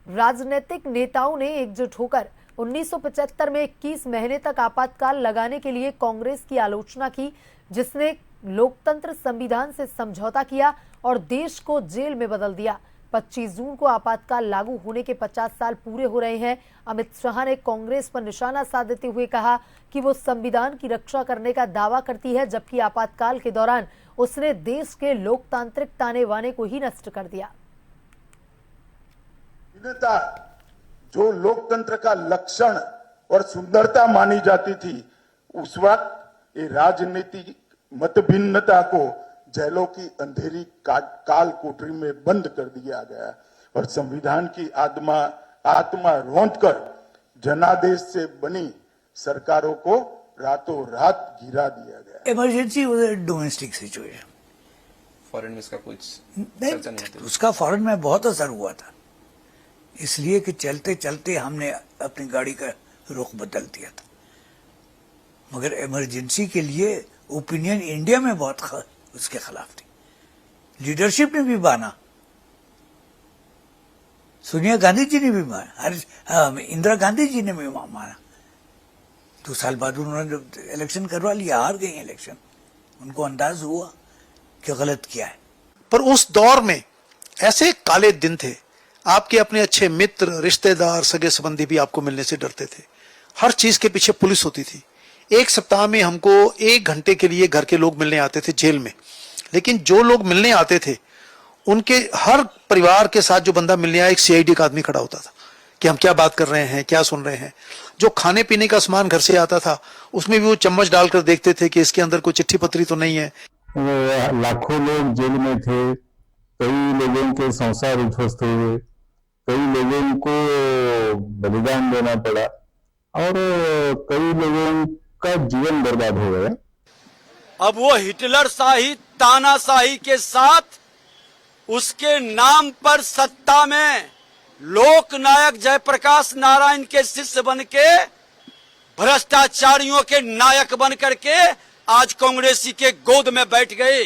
राजनीतिक नेताओं ने एकजुट होकर 1975 में 21 महीने तक आपातकाल लगाने के लिए कांग्रेस की आलोचना की, जिसने लोकतंत्र संविधान से समझौता किया और देश को जेल में बदल दिया। 25 जून को आपातकाल लागू होने के 50 साल पूरे हो रहे हैं। अमित शाह ने कांग्रेस पर निशाना साधते हुए कहा कि वो संविधान की रक्षा करने का दावा करती है, जबकि आपातकाल के दौरान उसने देश के लोकतांत्रिक ताने बाने को ही नष्ट कर दिया। जो लोकतंत्र का लक्षण और सुंदरता मानी जाती थी, उस वक्त ये राजनीतिक मतभिन्नता को जेलों की अंधेरी काल कोठरी में बंद कर दिया गया और संविधान की आत्मा रौंदकर जनादेश से बनी सरकारों को रातों रात गिरा दिया गया। Emergency was a domestic situation. Foreign में इसका कुछ चर्चा नहीं होती। उसका फॉरेन में बहुत असर हुआ था, इसलिए कि चलते चलते हमने अपनी गाड़ी का रुख बदल दिया था। मगर इमरजेंसी के लिए ओपिनियन इंडिया में बहुत उसके खिलाफ थी। लीडरशिप ने भी माना, सोनिया गांधी जी ने भी माना, इंदिरा गांधी जी ने भी माना। 2 साल बाद उन्होंने इलेक्शन करवा लिया, हार गई इलेक्शन। उनको अंदाज हुआ कि गलत किया है। पर उस दौर में ऐसे काले दिन थे, आपके अपने अच्छे मित्र, रिश्तेदार, सगे संबंधी भी आपको मिलने से डरते थे। हर चीज के पीछे पुलिस होती थी। एक सप्ताह में हमको 1 घंटे के लिए घर के लोग मिलने आते थे जेल में, लेकिन जो लोग मिलने आते थे उनके हर परिवार के साथ जो बंदा मिलने आया, एक सीआईडी का आदमी खड़ा होता था कि हम क्या बात कर रहे हैं, क्या सुन रहे हैं। जो खाने पीने का सामान घर से आता था, उसमें भी वो चम्मच डालकर देखते थे कि इसके अंदर कोई चिट्ठी पत्री तो नहीं है। लाखों लोग जेल में थे, कई लोगों के संसार उद्ध्वस्त हुए, कई लोगों को बलिदान देना पड़ा और कई लोगों का जीवन बर्बाद हो गया। अब वो हिटलर शाही, तानाशाही के साथ उसके नाम पर सत्ता में लोकनायक जयप्रकाश नारायण के शिष्य बन के, भ्रष्टाचारियों के नायक बन करके आज कांग्रेसी के गोद में बैठ गए।